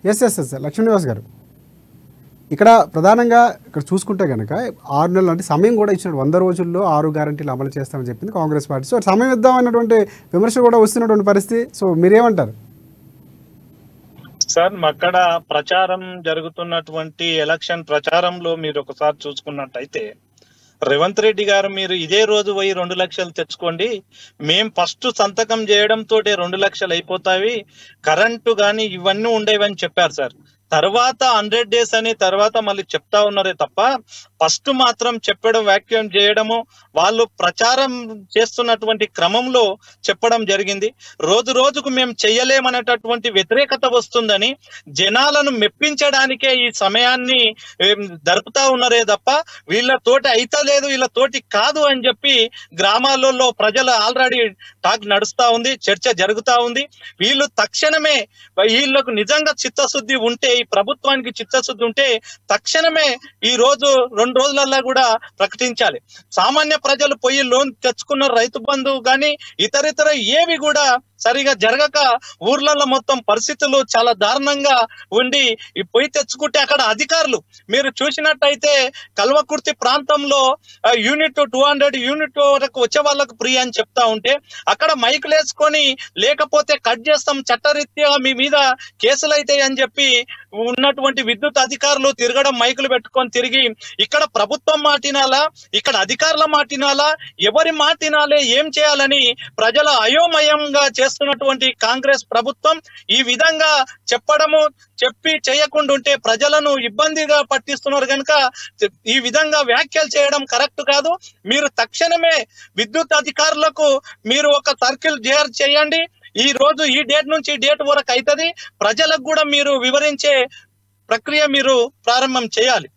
Yes yes yes Lakshminivas గారు, ఇక్కడ ప్రధానంగా ఇక్కడ చూసుకుంటే కనుక 6 నెలలు అంటే సమయం కూడా ఇచ్చినట్టు 100 రోజుల్లో 6 గ్యారంటీలు అమలు చేస్తామని చెప్పింది కాంగ్రెస్ పార్టీ. సో సమయం ఇద్దాం అన్నటువంటి విమర్శ కూడా వస్తున్నటువంటి పరిస్థితి. సో మీరేమంటారు సార్? అక్కడ ప్రచారం జరుగుతున్నటువంటి ఎలక్షన్ ప్రచారంలో మీరు ఒకసారి చూసుకున్నట్టయితే రేవంత్ రెడ్డి గారు మీరు ఇదే రోజు పోయి 2 లక్షలు తెచ్చుకోండి, మేం ఫస్ట్ సంతకం చేయడంతో 2 లక్షలు అయిపోతాయి, కరెంటు గాని ఇవన్నీ ఉండేవని చెప్పారు సార్. తర్వాత 100 days అని తర్వాత మళ్ళీ చెప్తా ఉన్నారే తప్ప ఫస్ట్ మాత్రం చెప్పడం వ్యాఖ్యం చేయడము వాళ్ళు ప్రచారం చేస్తున్నటువంటి క్రమంలో చెప్పడం జరిగింది. రోజు రోజుకు మేము చెయ్యలేమనేటటువంటి వ్యతిరేకత వస్తుందని జనాలను మెప్పించడానికే ఈ సమయాన్ని జరుపుతా ఉన్నారే తప్ప వీళ్ళతోటి అయితలేదు వీళ్ళతోటి కాదు అని చెప్పి గ్రామాలలో ప్రజలు ఆల్రెడీ టాక్ నడుస్తా ఉంది, చర్చ జరుగుతా ఉంది. వీళ్ళు తక్షణమే వీళ్ళకు నిజంగా చిత్తశుద్ధి ఉంటే, ఈ ప్రభుత్వానికి చిత్తశుద్ధి ఉంటే తక్షణమే ఈ రోజు 2 రోజులలో కూడా ప్రకటించాలి. సామాన్య ప్రజలు పోయి లోన్ తెచ్చుకున్న రైతు బంధు గాని ఇతరితర ఏవి కూడా సరిగా జరగక ఊర్లలో మొత్తం పరిస్థితులు చాలా దారుణంగా ఉండి పోయి తెచ్చుకుంటే అక్కడ అధికారులు మీరు చూసినట్టయితే కల్వకుర్తి ప్రాంతంలో యూనిట్ 200 యూనిట్ వరకు వచ్చే వాళ్ళకు ఫ్రీ అని చెప్తా ఉంటే అక్కడ మైకులు వేసుకొని లేకపోతే కట్ చేస్తాం చట్టరీత్యా మీ మీద కేసులు అయితే అని చెప్పి ఉన్నటువంటి విద్యుత్ అధికారులు తిరగడం, మైకులు పెట్టుకొని తిరిగి ఇక్కడ ప్రభుత్వం మాటినాలా, ఇక్కడ అధికారుల మాటినాలా, ఎవరి మాటినాలే, ఏం చేయాలని ప్రజల అయోమయంగా చేస్తున్నటువంటి కాంగ్రెస్ ప్రభుత్వం ఈ విధంగా చెప్పడము చెప్పి చేయకుండా ఉంటే ప్రజలను ఇబ్బందిగా పట్టిస్తున్నారు కనుక ఈ విధంగా వ్యాఖ్యలు చేయడం కరెక్ట్ కాదు. మీరు తక్షణమే విద్యుత్ అధికారులకు మీరు ఒక సర్కిల్ జేఆర్ చేయండి. ఈ రోజు ఈ డేట్ నుంచి ఈ డేట్ వరకు అవుతుంది, ప్రజలకు కూడా మీరు వివరించే ప్రక్రియ మీరు ప్రారంభం చేయాలి.